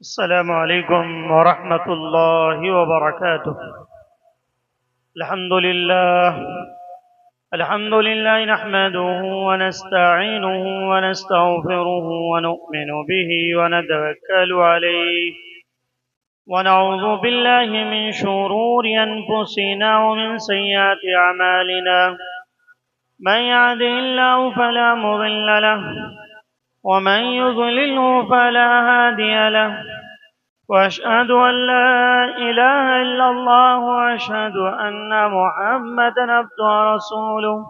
السلام عليكم ورحمة الله وبركاته. الحمد لله الحمد لله نحمده ونستعينه ونستغفره ونؤمن به ونتوكل عليه ونعوذ بالله من شرور أنفسنا ومن سيئات أعمالنا. من يهده الله فلا مضل له ومن يضلله فلا هادي له، وأشهد أن لا إله إلا الله وأشهد أن محمدا عبده ورسوله.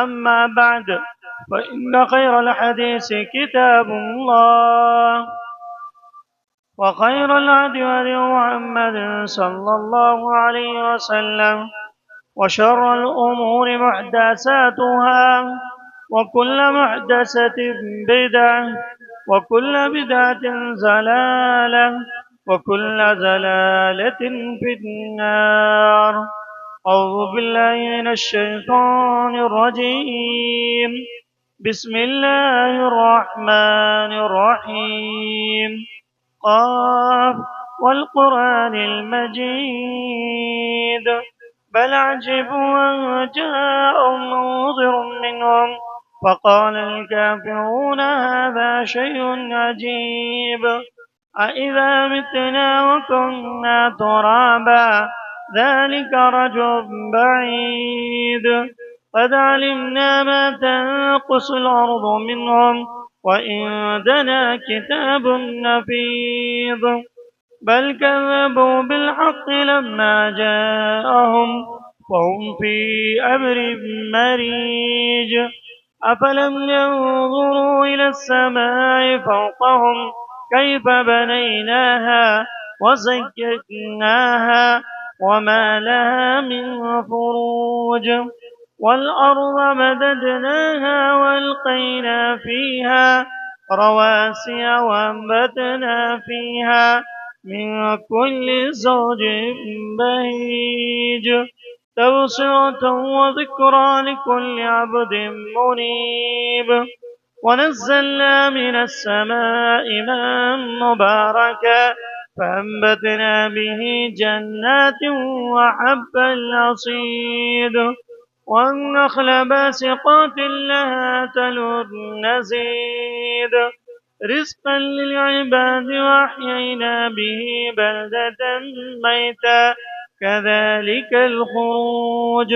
أما بعد، فإن خير الحديث كتاب الله، وخير الهدي هدي محمد صلى الله عليه وسلم، وشر الأمور محدثاتها، وكل محدثة بدعة، وكل بدعة ضلالة، وكل ضلالة في النار. أعوذ بالله من الشيطان الرجيم. بسم الله الرحمن الرحيم. قاف والقرآن المجيد، بل عجبوا أن جاءهم منذر منهم فقال الكافرون هذا شيء عجيب. أإذا متنا وكنا ترابا ذلك رجل بعيد. قد علمنا ما تنقص الأرض منهم وعندنا كتاب نفيظ. بل كذبوا بالحق لما جاءهم وهم في أمر مريج. أفلم ينظروا إلى السماء فوقهم كيف بنيناها وزيناها وما لها من فروج. والأرض مددناها وألقينا فيها رواسي وأنبتنا فيها من كل زوج بهيج، تبصرة وذكرى لكل عبد منيب. ونزلنا من السماء ماء مباركا فأنبتنا به جنات وحب الحصيد، والنخل باسقات لها تلو النزيد، رزقا للعباد وأحيينا به بلدة ميتا كذلك الخروج.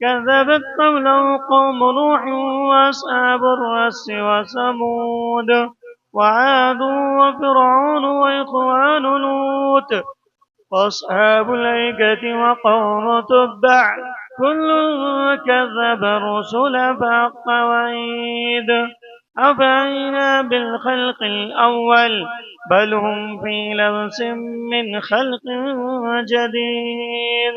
كذبت قبلهم قوم نوح وأصحاب الرس وثمود وعاد وفرعون وإخوان لوط وأصحاب الأيكة وقوم تبع، كل كذب الرسل فحق وعيد. أفعينا بالخلق الأول بل هم في لبس من خلق جديد.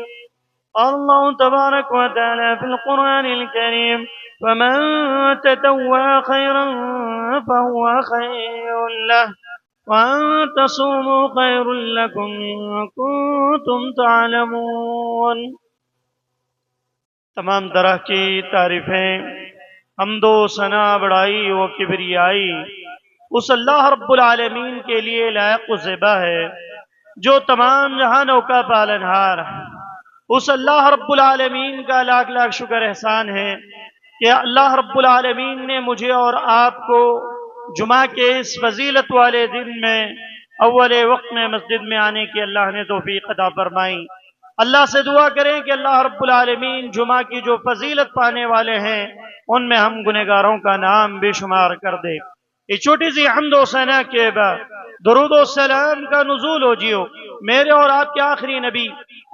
الله تبارك وتعالى في القرآن الكريم: فمن تتوى خيرا فهو خير له، وأن تصوموا خير لكم إن كنتم تعلمون. تمام طرح کی تعریفیں، حمد و ثنا، بڑائی و کبریائی اس اللہ رب العالمین کے لیے لائق و زیبا ہے جو تمام جہانوں کا پالنہار ہے۔ اس اللہ رب العالمین کا لاکھ لاکھ شکر احسان ہے کہ اللہ رب العالمین نے مجھے اور آپ کو جمعہ کے اس فضیلت والے دن میں اول وقت میں مسجد میں آنے کی اللہ نے توفیق عطا فرمائی۔ اللہ سے دعا کریں کہ اللہ رب العالمین جمعہ کی جو فضیلت پانے والے ہیں ان میں ہم گنہگاروں کا نام بے شمار کر دے۔ یہ چھوٹی سی حمد و ثنا کے بعد درود و سلام کا نزول ہو جیو میرے اور آپ کے آخری نبی،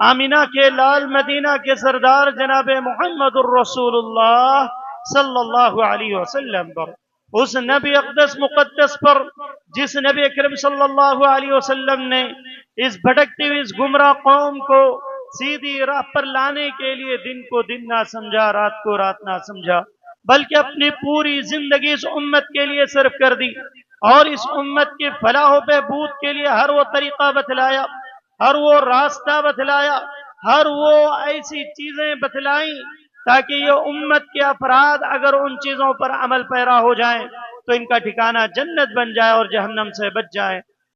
آمینہ کے لال، مدینہ کے سردار جناب محمد الرسول اللہ صلی اللہ علیہ وسلم پر، اس نبی اقدس مقدس پر جس نبی اکرم صلی اللہ علیہ وسلم نے اس بھٹکتی ہوئی اس گمراہ قوم کو سیدھی راہ پر لانے کے لیے دن کو دن نہ سمجھا، رات کو رات نہ سمجھا، بلکہ اپنی پوری زندگی اس امت کے لیے صرف کر دی اور اس امت کی فلاح و بہبود کے لیے ہر وہ طریقہ بتلایا، ہر وہ راستہ بتلایا، ہر وہ ایسی چیزیں بتلائیں تاکہ یہ امت کے افراد اگر ان چیزوں پر عمل پیرا ہو جائیں تو ان کا ٹھکانہ جنت بن جائے اور جہنم سے بچ جائے۔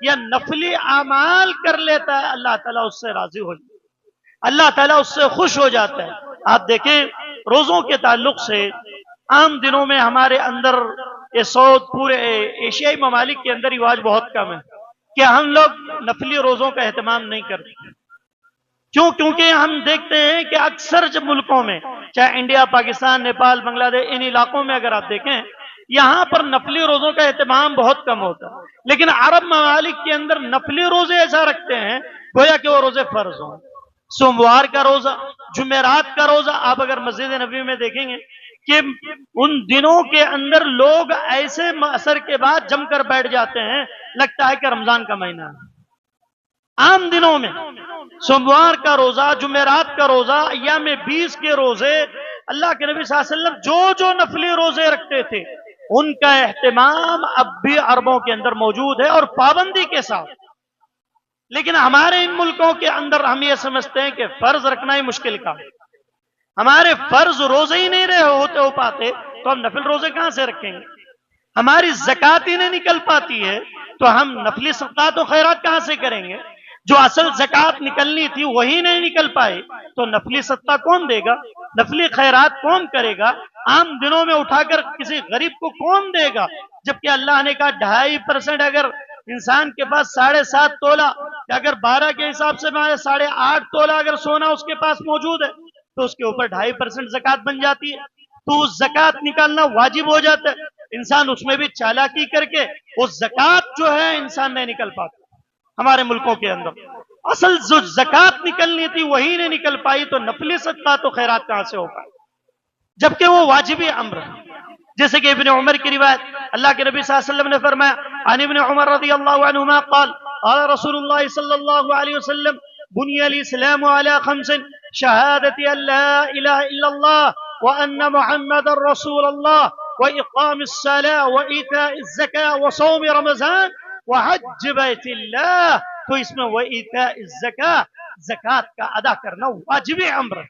یا نفلی اعمال کر لیتا ہے اللہ تعالیٰ اس سے راضی ہو جاتا ہے، اللہ تعالیٰ اس سے خوش ہو جاتا ہے۔ آپ دیکھیں روزوں کے تعلق سے عام دنوں میں ہمارے اندر یہ سعود پورے ایشیائی ممالک کے اندر رواج بہت کم ہے کہ ہم لوگ نفلی روزوں کا اہتمام نہیں کرتے۔ کیوں؟ کیونکہ ہم دیکھتے ہیں کہ اکثر جب ملکوں میں چاہے انڈیا، پاکستان، نیپال، بنگلہ دیش، ان علاقوں میں اگر آپ دیکھیں یہاں پر نفلی روزوں کا اہتمام بہت کم ہوتا ہے، لیکن عرب ممالک کے اندر نفلی روزے ایسا رکھتے ہیں گویا کہ وہ روزے فرض ہوں۔ سوموار کا روزہ، جمعرات کا روزہ، آپ اگر مسجد نبوی میں دیکھیں گے کہ ان دنوں کے اندر لوگ ایسے عصر کے بعد جم کر بیٹھ جاتے ہیں لگتا ہے کہ رمضان کا مہینہ ہے۔ عام دنوں میں سوموار کا روزہ، جمعرات کا روزہ، ایام 20 کے روزے، اللہ کے نبی صلی اللہ علیہ وسلم جو نفلی روزے رکھتے تھے ان کا اہتمام اب بھی عربوں کے اندر موجود ہے اور پابندی کے ساتھ۔ لیکن ہمارے ان ملکوں کے اندر ہم یہ سمجھتے ہیں کہ فرض رکھنا ہی مشکل کا، ہمارے فرض روزے ہی نہیں رہے ہوتے ہو پاتے تو ہم نفل روزے کہاں سے رکھیں گے؟ ہماری زکات ہی نہیں نکل پاتی ہے تو ہم نفلی صدقات و خیرات کہاں سے کریں گے؟ جو اصل زکات نکلنی تھی وہی نہیں نکل پائے تو نفلی صدقہ کون دے گا؟ نفلی خیرات کون کرے گا؟ عام دنوں میں اٹھا کر کسی غریب کو کون دے گا؟ جبکہ اللہ نے کہا 2.5% اگر انسان کے پاس 7.5 تولہ یا اگر 12 کے حساب سے 8.5 تولہ اگر سونا اس کے پاس موجود ہے تو اس کے اوپر 2.5% زکات بن جاتی ہے، تو اس زکات نکالنا واجب ہو جاتا ہے۔ انسان اس میں بھی چالاکی کر کے وہ زکات جو ہے انسان نہیں نکل پاتا۔ ہمارے ملکوں کے اندر اصل جو زکات نکلنی تھی وہی نہیں نکل پائی تو نفلی صدقات و خیرات کہاں سے ہو پائے؟ جبکہ وہ واجبی امر ہے۔ جیسے کہ ابن عمر کی روایت، اللہ کے نبی صلی اللہ علیہ وسلم نے فرمایا عن ابن عمر رضی اللہ عنہما قال قال رسول اللہ صلی اللہ علیہ وسلم بني الاسلام على 5 شهادة ان لا اله الا الله وان محمد رسول الله واقام الصلاة وايتاء الزكاة وصوم رمضان وحج بیت اللہ، تو اس میں وَإِيتَاءِ الزَّكَاةِ زکات کا ادا کرنا واجب امر ہے۔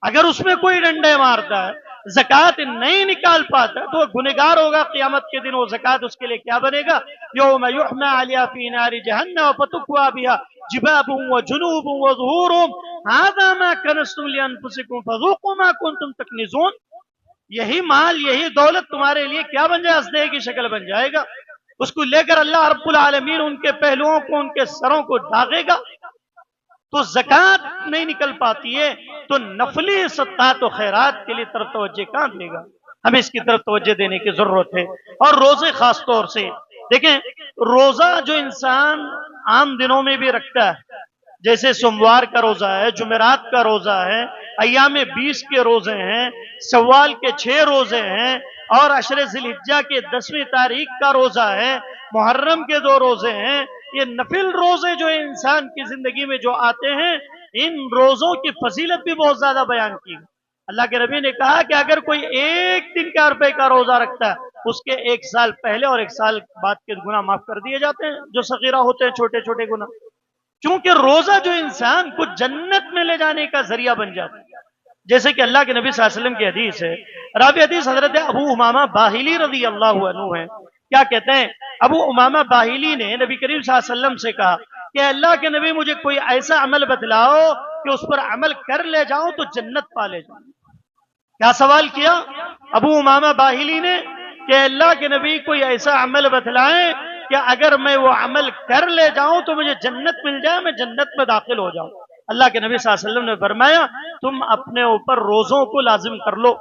اگر اس میں کوئی ڈنڈے مارتا ہے، زکات نہیں نکال پاتا تو وہ گنہگار ہوگا، قیامت کے دن وہ زکات اس کے لیے کیا بنے گا؟ یوم یحمى علیہا فی نار جہنم فتکوی بہا جباہہم وجنوبہم وظہورہم ھذا ما کنزتم لانفسکم فذوقوا ما کنتم تکنزون۔ یہی مال، یہی دولت تمہارے لیے کیا بن جائے؟ اسلحے کی شکل بن جائے گا۔ اس کو لے کر اللہ رب العالمین ان کے پہلوؤں کو، ان کے سروں کو داغے گا۔ تو زکات نہیں نکل پاتی ہے تو نفلی صدقات و خیرات کے لیے طرف توجہ کہاں دے گا؟ ہمیں اس کی طرف توجہ دینے کی ضرورت ہے۔ اور روزے خاص طور سے دیکھیں، روزہ جو انسان عام دنوں میں بھی رکھتا ہے، جیسے سوموار کا روزہ ہے، جمعرات کا روزہ ہے، ایام 20 کے روزے ہیں، شوال کے 6 روزے ہیں، اور عشر ذی الحجہ کے 10ویں تاریخ کا روزہ ہے، محرم کے 2 روزے ہیں۔ یہ نفل روزے جو انسان کی زندگی میں جو آتے ہیں، ان روزوں کی فضیلت بھی بہت زیادہ بیان کی۔ اللہ کے نبی نے کہا کہ اگر کوئی 1 دن کا عرفے کا روزہ رکھتا ہے اس کے 1 سال پہلے اور 1 سال بعد کے گناہ معاف کر دیے جاتے ہیں، جو صغیرہ ہوتے ہیں، چھوٹے چھوٹے گناہ۔ کیونکہ روزہ جو انسان کو جنت میں لے جانے کا ذریعہ بن جاتا ہے۔ جیسے کہ اللہ کے نبی صلی اللہ علیہ وسلم کی حدیث ہے، راوی حدیث حضرت ابو امامہ باہلی رضی اللہ عنہ ہیں۔ کیا کہتے ہیں؟ ابو امامہ باہلی نے نبی کریم صلی اللہ علیہ وسلم سے کہا کہ اللہ کے نبی مجھے کوئی ایسا عمل بتلاؤ کہ اس پر عمل کر لے جاؤں تو جنت پا لے جاؤں۔ کیا سوال کیا ابو امامہ باہلی نے کہ اللہ کے نبی کوئی ایسا عمل بتلائیں کہ اگر میں وہ عمل کر لے جاؤں تو مجھے جنت مل جائے، میں جنت میں داخل ہو جاؤں۔ اللہ کے نبی صلی اللہ علیہ وسلم نے فرمایا تم اپنے اوپر روزوں کو لازم کر لو،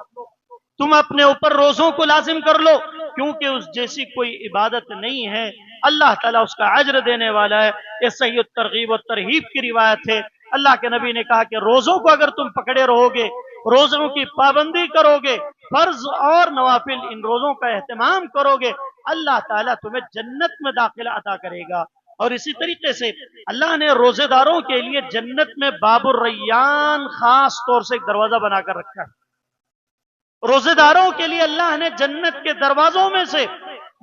تم اپنے اوپر روزوں کو لازم کر لو، کیونکہ اس جیسی کوئی عبادت نہیں ہے، اللہ تعالیٰ اس کا اجر دینے والا ہے۔ یہ صحیح الترغیب و ترہیب کی روایت ہے۔ اللہ کے نبی نے کہا کہ روزوں کو اگر تم پکڑے رہو گے، روزوں کی پابندی کرو گے، فرض اور نوافل ان روزوں کا اہتمام کرو گے، اللہ تعالیٰ تمہیں جنت میں داخلہ عطا کرے گا۔ اور اسی طریقے سے اللہ نے روزے داروں کے لیے جنت میں باب الریان خاص طور سے ایک دروازہ بنا کر رکھا ہے۔ روزے داروں کے لیے اللہ نے جنت کے دروازوں میں سے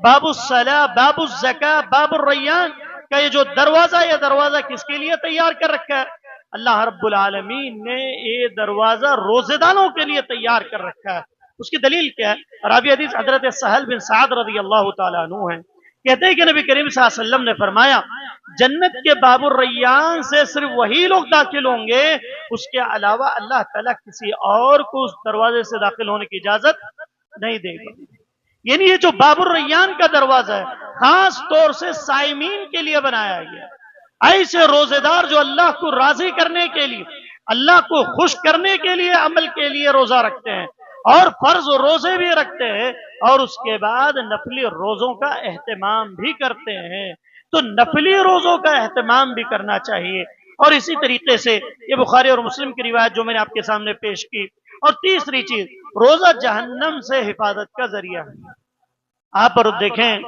باب الصلاۃ، باب الزکاۃ، باب الریان کا یہ جو دروازہ، یہ دروازہ کس کے لیے تیار کر رکھا ہے؟ اللہ رب العالمین نے یہ دروازہ روزے داروں کے لیے تیار کر رکھا ہے۔ اس کی دلیل کیا ہے؟ راوی حدیث حضرت سہل بن سعد رضی اللہ تعالیٰ عنہ ہیں۔ کہتے ہیں کہ نبی کریم صلی اللہ علیہ وسلم نے فرمایا جنت کے باب الریان سے صرف وہی لوگ داخل ہوں گے، اس کے علاوہ اللہ تعالیٰ کسی اور کو اس دروازے سے داخل ہونے کی اجازت نہیں دے گا۔ یعنی یہ جو باب الریان کا دروازہ ہے خاص طور سے صائمین کے لیے بنایا گیا، ایسے روزے دار جو اللہ کو راضی کرنے کے لیے، اللہ کو خوش کرنے کے لیے عمل کے لیے روزہ رکھتے ہیں اور فرض روزے بھی رکھتے ہیں اور اس کے بعد نفلی روزوں کا اہتمام بھی کرتے ہیں، تو نفلی روزوں کا اہتمام بھی کرنا چاہیے۔ اور اسی طریقے سے یہ بخاری اور مسلم کی روایت جو میں نے آپ کے سامنے پیش کی۔ اور تیسری چیز، روزہ جہنم سے حفاظت کا ذریعہ ہے۔ آپ پر دیکھیں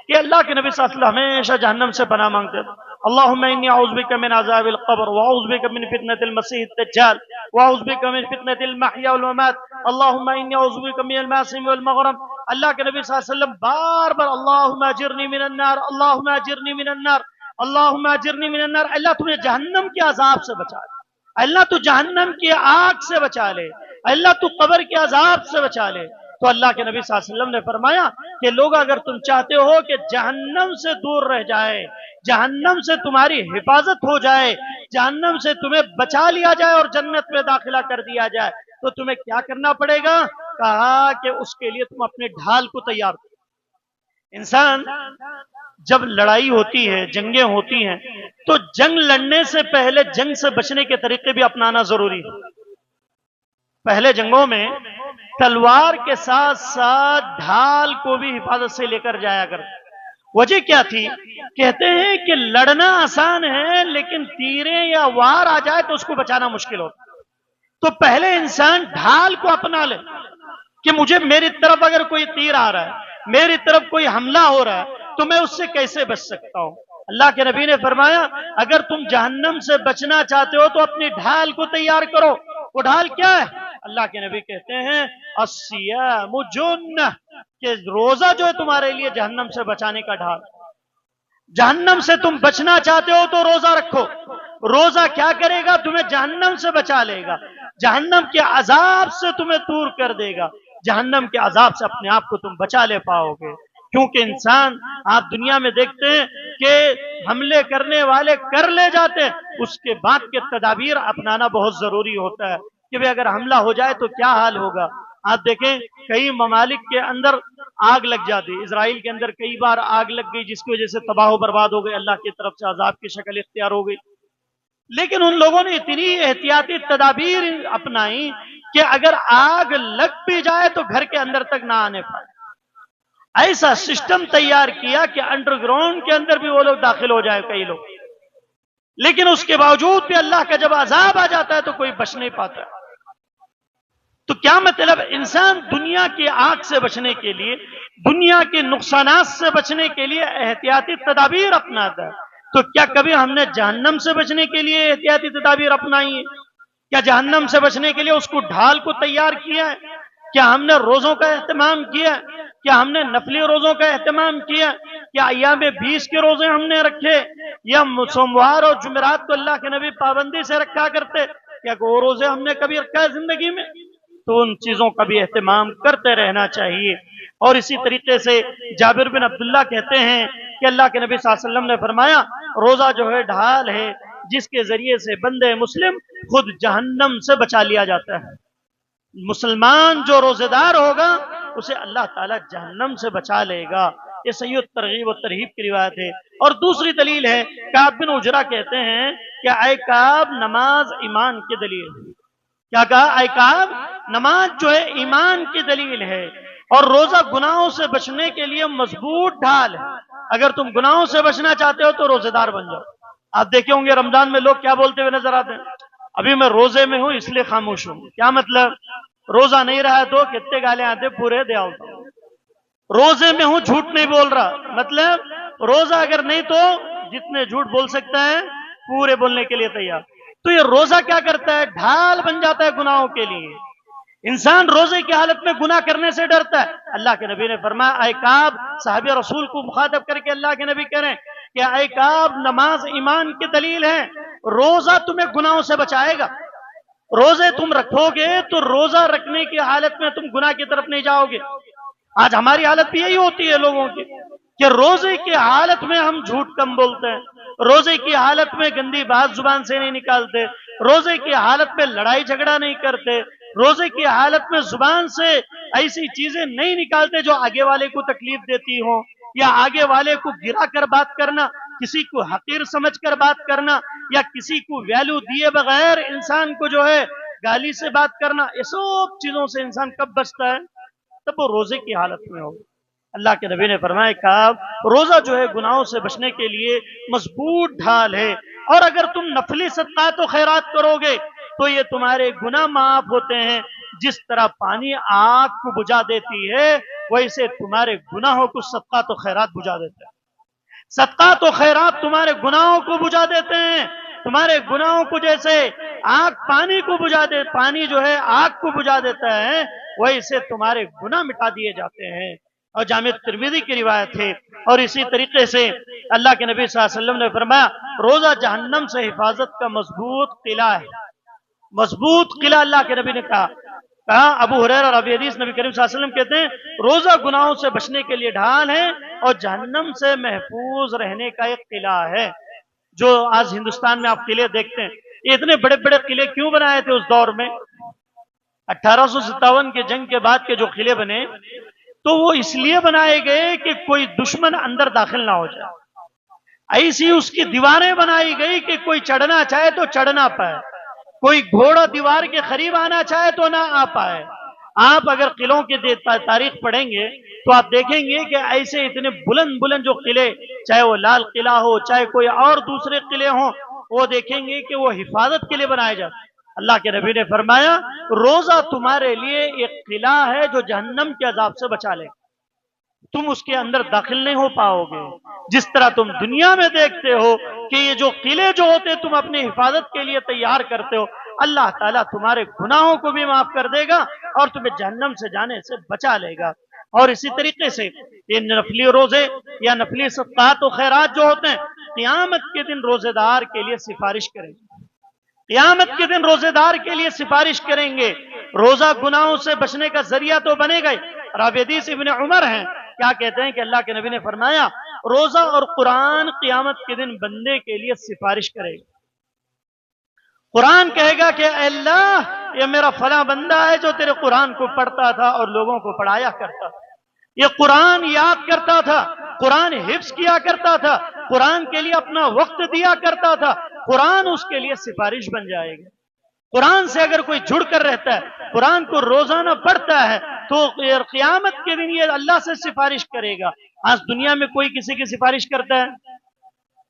کہ اللہ کے نبی صلی اللہ علیہ وسلم ہمیشہ جہنم سے پناہ مانگتے تھے۔ اللہم انی اعوذ بک من عذاب القبر واعوذ بک من فتنة المسیح الدجال واعوذ بک من فتنة المحیا والممات اللہم انی اعوذ بک من الماسم والمغرم۔ اللہ کے نبی صلی اللہ علیہ وسلم بار بار اللہم اجرنی من النار، اللہم اجرنی من النار، اللہم اجرنی من النار، اللہ تمہیں جہنم کے عذاب سے بچا لے، اللہ تو جہنم کی آگ سے بچا لے، اللہ تو قبر کے عذاب سے بچا لے۔ تو اللہ کے نبی صلی اللہ علیہ وسلم نے فرمایا کہ لوگ اگر تم چاہتے ہو کہ جہنم سے دور رہ جائے، جہنم سے تمہاری حفاظت ہو جائے، جہنم سے تمہیں بچا لیا جائے اور جنت میں داخلہ کر دیا جائے، تو تمہیں کیا کرنا پڑے گا؟ کہا کہ اس کے لیے تم اپنے ڈھال کو تیار کرو۔ انسان جب لڑائی ہوتی ہے، جنگیں ہوتی ہیں، تو جنگ لڑنے سے پہلے جنگ سے بچنے کے طریقے بھی اپنانا ضروری ہے۔ پہلے جنگوں میں تلوار کے ساتھ ساتھ ڈھال کو بھی حفاظت سے لے کر جایا کرتے۔ وجہ کیا تھی؟ کہتے ہیں کہ لڑنا آسان ہے لیکن تیریں یا وار آ جائے تو اس کو بچانا مشکل ہوتا۔ تو پہلے انسان ڈھال کو اپنا لے کہ مجھے میری طرف اگر کوئی تیر آ رہا ہے، میری طرف کوئی حملہ ہو رہا ہے تو میں اس سے کیسے بچ سکتا ہوں۔ اللہ کے نبی نے فرمایا اگر تم جہنم سے بچنا چاہتے ہو تو اپنی ڈھال کو تیار کرو۔ وہ ڈھال کیا ہے؟ اللہ کے نبی کہتے ہیں الصیام جنہ، کہ روزہ جو ہے تمہارے لیے جہنم سے بچانے کا ڈھال۔ جہنم سے تم بچنا چاہتے ہو تو روزہ رکھو۔ روزہ کیا کرے گا؟ تمہیں جہنم سے بچا لے گا، جہنم کے عذاب سے تمہیں دور کر دے گا، جہنم کے عذاب سے اپنے آپ کو تم بچا لے پاؤ گے۔ کیونکہ انسان آپ دنیا میں دیکھتے ہیں کہ حملے کرنے والے کر لے جاتے ہیں، اس کے بعد کے تدابیر اپنانا بہت ضروری ہوتا ہے کہ بھئی اگر حملہ ہو جائے تو کیا حال ہوگا۔ آپ دیکھیں کئی ممالک کے اندر آگ لگ جاتی، اسرائیل کے اندر کئی بار آگ لگ گئی جس کی وجہ سے تباہ و برباد ہو گئی، اللہ کی طرف سے عذاب کی شکل اختیار ہو گئی۔ لیکن ان لوگوں نے اتنی احتیاطی تدابیر اپنائی کہ اگر آگ لگ بھی جائے تو گھر کے اندر تک نہ آنے پائے۔ ایسا سسٹم تیار کیا کہ انڈر گراؤنڈ کے اندر بھی وہ لوگ داخل ہو جائے کئی لوگ، لیکن اس کے باوجود بھی اللہ کا جب عذاب آ جاتا ہے تو کوئی بچ نہیں پاتا۔ تو کیا مطلب؟ انسان دنیا کی آگ سے بچنے کے لیے، دنیا کے نقصانات سے بچنے کے لیے احتیاطی تدابیر اپناتا ہے۔ تو کیا کبھی ہم نے جہنم سے بچنے کے لیے احتیاطی تدابیر اپنائی ہے؟ کیا جہنم سے بچنے کے لیے اس کو ڈھال کو تیار کیا ہے؟ کیا ہم نے روزوں کا اہتمام کیا؟ کیا ہم نے نفلی روزوں کا اہتمام کیا؟ کیا ایام 20 کے روزے ہم نے رکھے؟ یا سوموار اور جمعرات کو اللہ کے نبی پابندی سے رکھا کرتے؟ کیا وہ روزے ہم نے کبھی رکھا ہے زندگی میں؟ تو ان چیزوں کا بھی اہتمام کرتے رہنا چاہیے۔ اور اسی طریقے سے جابر بن عبداللہ کہتے ہیں کہ اللہ کے نبی صلی اللہ علیہ وسلم نے فرمایا روزہ جو ہے ڈھال ہے جس کے ذریعے سے بندے مسلم خود جہنم سے بچا لیا جاتا ہے۔ مسلمان جو روزے دار ہوگا اسے اللہ تعالیٰ جہنم سے بچا لے گا۔ یہ صحیح ترغیب و ترہیب کی روایت ہے۔ اور دوسری دلیل ہے، کعب بن عجرہ کہتے ہیں کہ اے کعب نماز ایمان کی دلیل ہے۔ کیا کہا؟ اے کعب نماز جو ہے ایمان کی دلیل ہے، اور روزہ گناہوں سے بچنے کے لیے مضبوط ڈھال ہے۔ اگر تم گناہوں سے بچنا چاہتے ہو تو روزے دار بن جاؤ۔ آپ دیکھیں ہوں گے رمضان میں لوگ کیا بولتے ہوئے نظر آتے ہیں؟ ابھی میں روزے میں ہوں اس لیے خاموش ہوں۔ کیا مطلب؟ روزہ نہیں رہا تو کتنے گالے آتے پورے دے آؤ۔ روزے میں ہوں جھوٹ نہیں بول رہا، مطلب روزہ اگر نہیں تو جتنے جھوٹ بول سکتا ہے پورے بولنے کے لیے تیار۔ تو یہ روزہ کیا کرتا ہے؟ ڈھال بن جاتا ہے گناہوں کے لیے۔ انسان روزے کی حالت میں گناہ کرنے سے ڈرتا ہے۔ اللہ کے نبی نے فرمایا اے کعب، صحابی رسول کو مخاطب کر کے اللہ کے نبی کہہ رہے ہیں کہ اے کعب نماز ایمان کی دلیل ہے، روزہ تمہیں گناہوں سے بچائے گا۔ روزے تم رکھو گے تو روزہ رکھنے کی حالت میں تم گناہ کی طرف نہیں جاؤ گے۔ آج ہماری حالت بھی یہی ہوتی ہے لوگوں کی کہ روزے کی حالت میں ہم جھوٹ کم بولتے ہیں، روزے کی حالت میں گندی بات زبان سے نہیں نکالتے، روزے کی حالت میں لڑائی جھگڑا نہیں کرتے، روزے کی حالت میں زبان سے ایسی چیزیں نہیں نکالتے جو آگے والے کو تکلیف دیتی ہوں، یا آگے والے کو گرا کر بات کرنا، کسی کو حقیر سمجھ کر بات کرنا، یا کسی کو ویلیو دیے بغیر انسان کو جو ہے گالی سے بات کرنا، یہ سب چیزوں سے انسان کب بچتا ہے؟ تب وہ روزے کی حالت میں ہو۔ اللہ کے نبی نے فرمایا کہ روزہ جو ہے گناہوں سے بچنے کے لیے مضبوط ڈھال ہے، اور اگر تم نفلی صدقات و خیرات کرو گے تو یہ تمہارے گناہ معاف ہوتے ہیں، جس طرح پانی آگ کو بجھا دیتی ہے ویسے تمہارے گناہوں کو صدقات و خیرات بجھا دیتے ہیں۔ صدقات و خیرات تمہارے گناہوں کو بجھا دیتے ہیں، تمہارے گناہوں کو جیسے آگ پانی کو بجھا دے، پانی جو ہے آگ کو بجھا دیتا ہے، ویسے تمہارے گناہ مٹا دیے جاتے ہیں۔ اور جامع ترمذی کی روایت ہے، اور اسی طریقے سے اللہ کے نبی صلی اللہ علیہ وسلم نے فرمایا روزہ جہنم سے حفاظت کا مضبوط قلعہ ہے، مضبوط قلعہ اللہ کے نبی نے کہا ابو ہریرہ راوی حدیث نبی کریم صلی اللہ علیہ وسلم کہتے ہیں روزہ گناہوں سے بچنے کے لیے ڈھال ہے اور جہنم سے محفوظ رہنے کا ایک قلعہ ہے۔ جو آج ہندوستان میں آپ قلعے دیکھتے ہیں، یہ اتنے بڑے بڑے قلعے کیوں بنائے تھے اس دور میں؟ 1857 کے جنگ کے بعد کے جو قلعے بنے تو وہ اس لیے بنائے گئے کہ کوئی دشمن اندر داخل نہ ہو جائے، ایسی اس کی دیواریں بنائی گئی کہ کوئی چڑھنا چاہے تو چڑھ نہ پائے، کوئی گھوڑا دیوار کے قریب آنا چاہے تو نہ آ پائے۔ آپ اگر قلعوں کی تاریخ پڑھیں گے تو آپ دیکھیں گے کہ ایسے اتنے بلند بلند جو قلعے، چاہے وہ لال قلعہ ہو چاہے کوئی اور دوسرے قلعے ہوں، وہ دیکھیں گے کہ وہ حفاظت کے لیے بنائے جاتے ہیں۔ اللہ کے نبی نے فرمایا روزہ تمہارے لیے ایک قلعہ ہے جو جہنم کے عذاب سے بچا لے، تم اس کے اندر داخل نہیں ہو پاؤ گے۔ جس طرح تم دنیا میں دیکھتے ہو کہ یہ جو قلعے جو ہوتے تم اپنی حفاظت کے لیے تیار کرتے ہو، اللہ تعالیٰ تمہارے گناہوں کو بھی معاف کر دے گا اور تمہیں جہنم سے جانے سے بچا لے گا۔ اور اسی طریقے سے یہ نفلی روزے یا نفلی صدقات و خیرات جو ہوتے ہیں قیامت کے دن روزے دار کے لیے سفارش کریں گے، قیامت کے دن روزے دار کے لیے سفارش کریں گے۔ روزہ گناہوں سے بچنے کا ذریعہ تو بنے گا۔ راوی حدیث ابن عمر ہیں، کیا کہتے ہیں کہ اللہ کے نبی نے فرمایا روزہ اور قرآن قیامت کے دن بندے کے لیے سفارش کرے گا۔ قرآن کہے گا کہ اے اللہ یہ میرا فلاں بندہ ہے جو تیرے قرآن کو پڑھتا تھا اور لوگوں کو پڑھایا کرتا تھا، یہ قرآن یاد کرتا تھا، قرآن حفظ کیا کرتا تھا، قرآن کے لیے اپنا وقت دیا کرتا تھا، قرآن اس کے لیے سفارش بن جائے گا۔ قرآن سے اگر کوئی جڑ کر رہتا ہے، قرآن کو روزانہ پڑھتا ہے تو قیامت کے دن یہ اللہ سے سفارش کرے گا۔ آج دنیا میں کوئی کسی کی سفارش کرتا ہے؟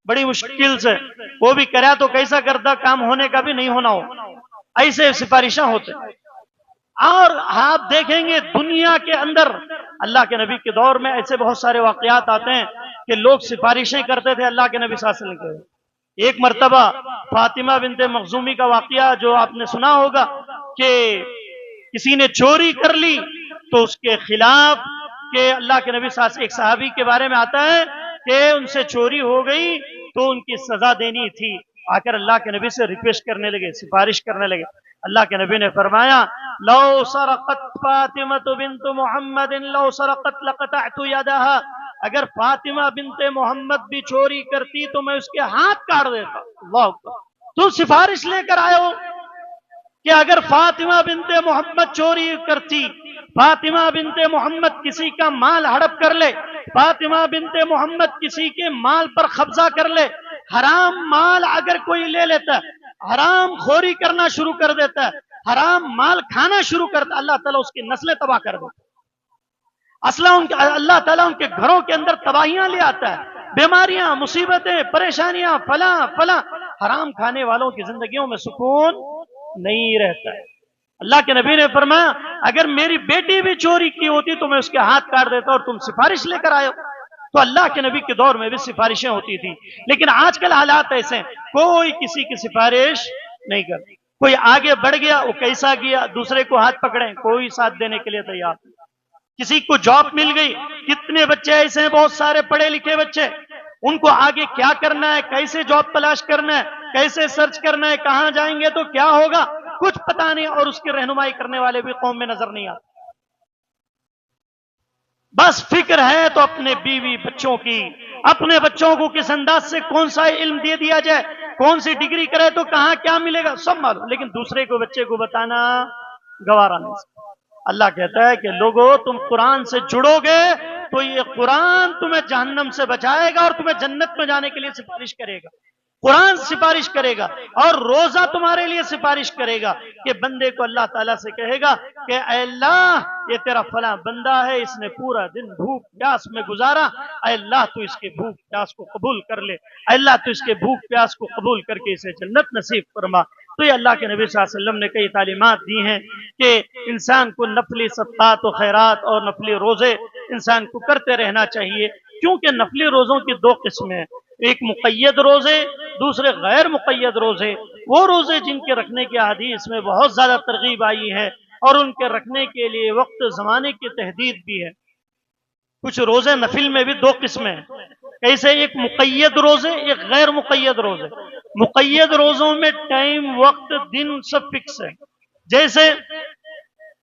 بڑی مشکل سے، وہ بھی کرا تو کیسا کرتا کام ہونے کا بھی نہیں ہونا ہو، ایسے سفارشاں ہوتے۔ اور آپ دیکھیں گے دنیا کے اندر اللہ کے نبی کے دور میں ایسے بہت سارے واقعات آتے ہیں کہ لوگ سفارشیں کرتے تھے اللہ کے نبی صلی اللہ علیہ وسلم کے۔ ایک مرتبہ فاطمہ بنت مخزومی کا واقعہ جو آپ نے سنا ہوگا کہ کسی نے چوری کر لی تو اس کے خلاف کہ اللہ کے نبی صلی اللہ علیہ وسلم ایک صحابی کے بارے میں آتا ہے کہ ان سے چوری ہو گئی تو ان کی سزا دینی تھی، آ کر اللہ کے نبی سے ریکویسٹ کرنے لگے، سفارش کرنے لگے۔ اللہ کے نبی نے فرمایا لو سرقت فاطمہ بنت محمد لو سرقت لقطعت یدہا، اگر فاطمہ بنت محمد بھی چوری کرتی تو میں اس کے ہاتھ کاٹ دیتا۔ اللہ اکبر، تو سفارش لے کر آئے ہو کہ اگر فاطمہ بنت محمد چوری کرتی، فاطمہ بنت محمد کسی کا مال ہڑپ کر لے، فاطمہ بنت محمد کسی کے مال پر قبضہ کر لے، حرام مال اگر کوئی لے لیتا ہے، حرام خوری کرنا شروع کر دیتا ہے، حرام مال کھانا شروع کرتا ہے، اللہ تعالیٰ اس کی نسلیں تباہ کر دیتا ہے۔ اللہ تعالیٰ ان کے گھروں کے اندر تباہیاں لے آتا ہے، بیماریاں، مصیبتیں، پریشانیاں، فلاں فلاں، حرام کھانے والوں کی زندگیوں میں سکون نہیں رہتا ہے۔ اللہ کے نبی نے فرمایا اگر میری بیٹی بھی چوری کی ہوتی تو میں اس کے ہاتھ کاٹ دیتا اور تم سفارش لے کر آئے ہو۔ تو اللہ کے نبی کے دور میں بھی سفارشیں ہوتی تھی، لیکن آج کل حالات ایسے ہیں کوئی کسی کی سفارش نہیں کرتی، کوئی آگے بڑھ گیا وہ کیسا گیا، دوسرے کو ہاتھ پکڑیں کوئی ساتھ دینے کے لیے تیار نہیں۔ کسی کو جاب مل گئی، کتنے بچے ایسے ہیں بہت سارے پڑھے لکھے بچے، ان کو آگے کیا کرنا ہے، کیسے جاب تلاش کرنا ہے، کیسے سرچ کرنا ہے، کہاں جائیں گے تو کیا ہوگا، کچھ پتہ نہیں، اور اس کی رہنمائی کرنے والے بھی قوم میں نظر نہیں آتے۔ بس فکر ہے تو اپنے بیوی بچوں کی، اپنے بچوں کو کس انداز سے کون سا علم دے دیا جائے، کون سی ڈگری کرے تو کہاں کیا ملے گا سب معلوم، لیکن دوسرے کو بچے کو بتانا گوارا نہیں سکتا۔ اللہ کہتا ہے کہ لوگوں تم قرآن سے جڑو گے تو یہ قرآن تمہیں جہنم سے بچائے گا اور تمہیں جنت میں جانے کے لیے سفارش کرے گا۔ قرآن سفارش کرے گا اور روزہ تمہارے لیے سفارش کرے گا کہ بندے کو اللہ تعالیٰ سے کہے گا کہ اے اللہ یہ تیرا فلاں بندہ ہے، اس نے پورا دن بھوک پیاس میں گزارا، اے اللہ تو اس کے بھوک پیاس کو قبول کر لے، اے اللہ تو اس کے بھوک پیاس کو قبول کر کے اسے جنت نصیب فرما۔ تو یہ اللہ کے نبی صلی اللہ علیہ وسلم نے کئی تعلیمات دی ہیں کہ انسان کو نفلی صدقات و خیرات اور نفلی روزے انسان کو کرتے رہنا چاہیے، کیونکہ نفلی روزوں کی دو قسمیں ہیں، ایک مقید روزے، دوسرے غیر مقید روزے۔ وہ روزے جن کے رکھنے کی حدیث میں بہت زیادہ ترغیب آئی ہے اور ان کے رکھنے کے لیے وقت زمانے کی تحدید بھی ہے۔ کچھ روزے نفل میں بھی دو قسمیں ہیں، کیسے ایک مقید روزے ایک غیر مقید روزے۔ مقید روزوں میں ٹائم وقت دن سب فکس ہے، جیسے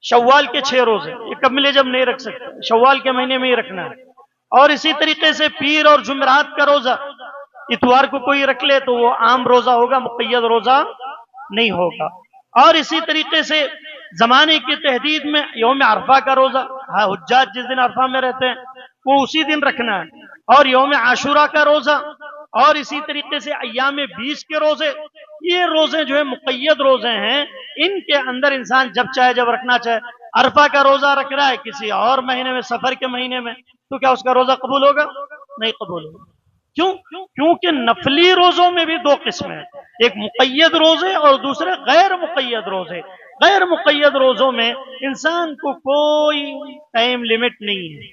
شوال کے 6 روزے یہ کب ملے جب نہیں رکھ سکتے، شوال کے مہینے میں ہی رکھنا ہے۔ اور اسی طریقے سے پیر اور جمعرات کا روزہ اتوار کو کوئی رکھ لے تو وہ عام روزہ ہوگا، مقید روزہ نہیں ہوگا۔ اور اسی طریقے سے زمانے کی تحدید میں یوم عرفہ کا روزہ، حجاج جس دن عرفہ میں رہتے ہیں وہ اسی دن رکھنا ہے، اور یوم عاشورہ کا روزہ، اور اسی طریقے سے ایام 20 کے روزے۔ یہ روزے جو ہے مقید روزے ہیں، ان کے اندر انسان جب چاہے جب رکھنا چاہے۔ عرفہ کا روزہ رکھ رہا ہے کسی اور مہینے میں، سفر کے مہینے میں، تو کیا اس کا روزہ قبول ہوگا؟ نہیں قبول ہوگا۔ کیوں؟ کیونکہ نفلی روزوں میں بھی دو قسمیں ہیں، ایک مقید روزے اور دوسرے غیر مقید روزے۔ غیر مقید روزوں میں انسان کو کوئی ٹائم لیمٹ نہیں ہے،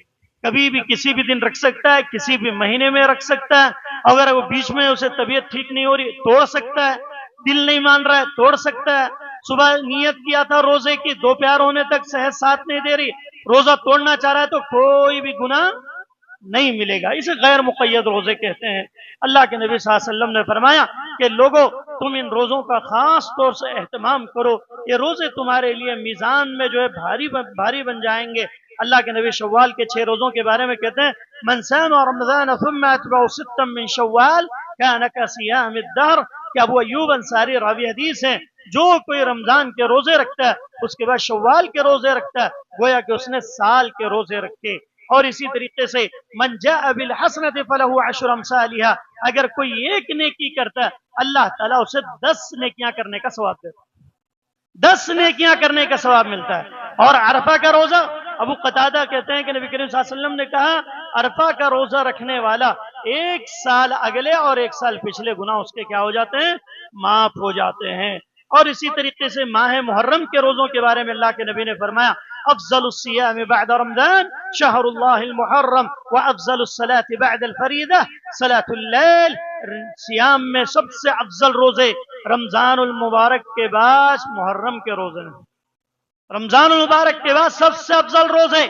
کبھی بھی کسی بھی دن رکھ سکتا ہے، کسی بھی مہینے میں رکھ سکتا ہے، اگر وہ بیچ میں اسے طبیعت ٹھیک نہیں ہو رہی توڑ سکتا ہے، دل نہیں مان رہا ہے توڑ سکتا ہے، صبح نیت کیا تھا روزے کی، دوپہر ہونے تک صحت ساتھ نہیں دے رہی، روزہ توڑنا چاہ رہا ہے تو کوئی بھی گناہ نہیں ملے گا۔ اسے غیر مقید روزے کہتے ہیں۔ اللہ کے نبی صلی اللہ علیہ وسلم نے فرمایا کہ لوگوں تم ان روزوں کا خاص طور سے اہتمام کرو، یہ روزے تمہارے لیے میزان میں جو ہے بھاری بن جائیں گے۔ اللہ کے نبی شوال کے 6 روزوں کے بارے میں کہتے ہیں من صام رمضان ثم اتبع ستا من شوال كان كصيام الدهر، کہ ابو ایوب انصاری راوی حدیث ہیں، جو کوئی رمضان کے روزے رکھتا ہے اس کے بعد شوال کے روزے رکھتا ہے گویا کہ اس نے سال کے روزے رکھے۔ اور اسی طریقے سے من جاء بالحسنۃ فلہ عشر امثالها، اگر کوئی ایک نیکی کرتا ہے اللہ تعالیٰ اسے 10 نیکیاں کرنے کا ثواب دیتا ہے، 10 نیکیاں کرنے کا ثواب ملتا ہے۔ اور عرفہ کا روزہ، ابو قتادہ کہتے ہیں کہ نبی کریم صلی اللہ علیہ وسلم نے کہا عرفہ کا روزہ رکھنے والا 1 سال اگلے اور 1 سال پچھلے گناہ اس کے کیا ہو جاتے ہیں؟ معاف ہو جاتے ہیں۔ اور اسی طریقے سے ماہ محرم کے روزوں کے بارے میں اللہ کے نبی نے فرمایا افضل الصیام بعد رمضان شہر اللہ المحرم وافضل الصلاة بعد الفریدہ صلاة اللیل، صیام میں سب سے افضل روزے رمضان المبارک کے بعد محرم کے روزے ہیں، رمضان المبارک کے بعد سب سے افضل روزے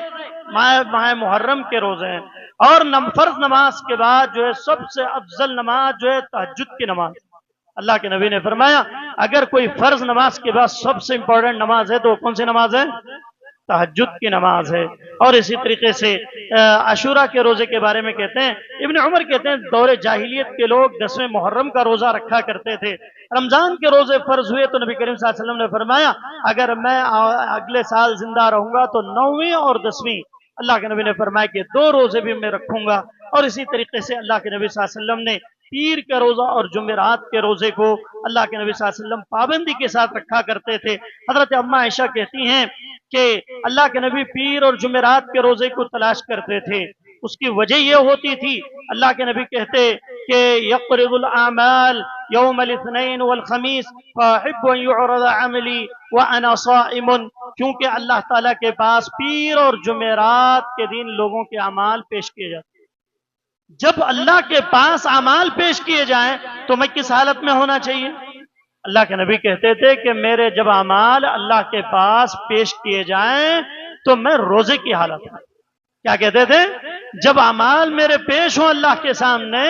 ماہ محرم کے روزے ہیں۔ اور فرض نماز کے بعد جو ہے سب سے افضل نماز جو ہے تہجد کی نماز۔ اللہ کے نبی نے فرمایا اگر کوئی فرض نماز کے بعد سب سے امپورٹنٹ نماز ہے تو کون سی نماز ہے؟ تہجد کی نماز ہے۔ اور اسی طریقے سے عاشورہ کے روزے کے بارے میں کہتے ہیں ابن عمر کہتے ہیں دور جاہلیت کے لوگ 10ویں محرم کا روزہ رکھا کرتے تھے، رمضان کے روزے فرض ہوئے تو نبی کریم صلی اللہ علیہ وسلم نے فرمایا اگر میں اگلے سال زندہ رہوں گا تو 9ویں اور 10ویں، اللہ کے نبی نے فرمایا کہ 2 روزے بھی میں رکھوں گا۔ اور اسی طریقے سے اللہ کے نبی صلی اللہ علیہ وسلم نے پیر کا روزہ اور جمعرات کے روزے کو اللہ کے نبی صلی اللہ علیہ وسلم پابندی کے ساتھ رکھا کرتے تھے۔ حضرت اما عائشہ کہتی ہیں کہ اللہ کے نبی پیر اور جمعرات کے روزے کو تلاش کرتے تھے، اس کی وجہ یہ ہوتی تھی اللہ کے نبی کہتے کہ یقرض الاعمال یوم الاثنین والخمیس فاحب ان يعرض عملی وانا صائم، کیونکہ اللہ تعالیٰ کے پاس پیر اور جمعرات کے دن لوگوں کے اعمال پیش کیے جاتے ہیں۔ جب اللہ کے پاس اعمال پیش کیے جائیں تو میں کس حالت میں ہونا چاہیے؟ اللہ کے نبی کہتے تھے کہ میرے جب اعمال اللہ کے پاس پیش کیے جائیں تو میں روزے کی حالت میں، کیا کہتے تھے؟ جب اعمال میرے پیش ہوں اللہ کے سامنے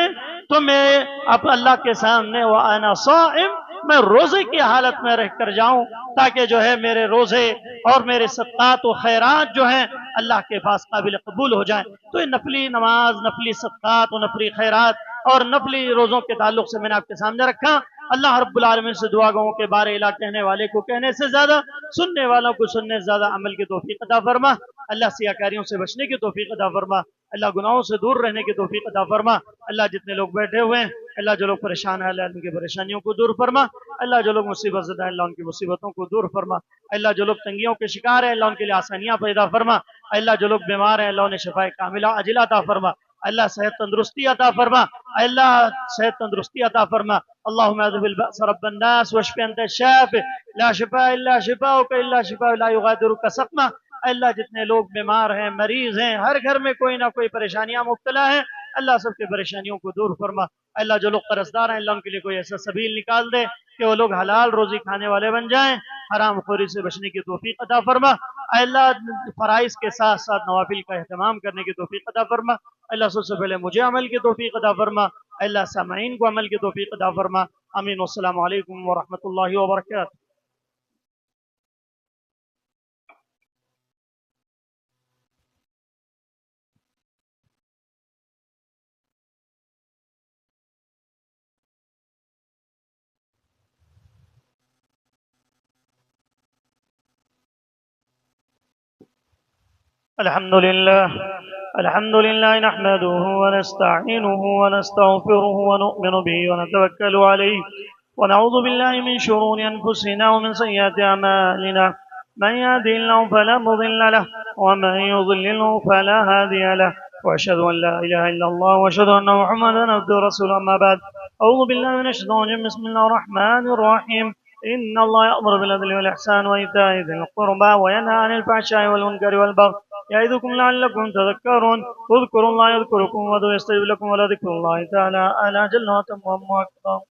تو میں اب اللہ کے سامنے وَأَنَا صَائِمٌ، میں روزے کی حالت میں رہ کر جاؤں تاکہ جو ہے میرے روزے اور میرے صدقات و خیرات جو ہیں اللہ کے پاس قابل قبول ہو جائیں۔ تو یہ نفلی نماز، نفلی صدقات و نفلی خیرات اور نفلی روزوں کے تعلق سے میں نے آپ کے سامنے رکھا۔ اللہ رب العالمین سے دعا گوں کے بارے الہ کہنے والے کو کہنے سے زیادہ، سننے والوں کو سننے سے زیادہ عمل کی توفیق عطا فرما۔ اللہ سیاکاریوں سے بچنے کی توفیق عطا فرما۔ اللہ گناہوں سے دور رہنے کی توفیق عطا فرما۔ اللہ جتنے لوگ بیٹھے ہوئے ہیں، اللہ جو لوگ پریشان ہیں، اللہ ان کی پریشانیوں کو دور فرما۔ اللہ جو لوگ مصیبت زدہ ہیں، اللہ ان کی مصیبتوں کو دور فرما۔ اللہ جو لوگ تنگیوں کے شکار ہیں، اللہ ان کے لیے آسانیاں پیدا فرما۔ اللہ جو لوگ بیمار ہیں، اللہ انہیں شفاء کاملہ عاجلہ عطا فرما۔ اللہ صحت تندرستی عطا فرما۔ اللہ صحت تندرستی عطا فرما۔ اللهم اذهب البأس رب الناس واشف انت الشافي لا شفاء الا شفاؤك الا شفاء لا يغادر سقما۔ اللہ جتنے لوگ بیمار ہیں، مریض ہیں، ہر گھر میں کوئی نہ کوئی پریشانیاں مبتلا ہیں، اللہ سب کی پریشانیوں کو دور فرما۔ اللہ جو لوگ قرضدار ہیں، اللہ ان کے لیے کوئی ایسا سبیل نکال دے کہ وہ لوگ حلال روزی کھانے والے بن جائیں، حرام خوری سے بچنے کی توفیق عطا فرما۔ اللہ فرائض کے ساتھ ساتھ نوافل کا اہتمام کرنے کی توفیق عطا فرما۔ اللہ سب سے پہلے مجھے عمل کی توفیق عطا فرما۔ اللہ سامعین کو عمل کی توفیق عطا فرما۔ آمین۔ والسلام علیکم ورحمۃ اللہ وبرکاتہ۔ الحمد لله نحمده ونستعينه ونستغفره ونؤمن به ونتوكل عليه ونعوذ بالله من شرور أنفسنا ومن سيئات أعمالنا، من يهده الله فلا مضل له ومن يضلله فلا هادي له، وأشهد أن لا إله إلا الله وأشهد أن محمدا عبده ورسوله. أما بعد، أعوذ بالله من الشيطان الرجيم. بسم الله الرحمن الرحيم. إن الله يأمر بالعدل والإحسان وإيتاء ذي القربى وينهى عن الفحشاء والمنكر والبغي يعظكم لعلكم تذكرون. اذكروا الله يذكركم وادعوه يستجب لكم ولذكر الله تعالى أعلى جل وعلا.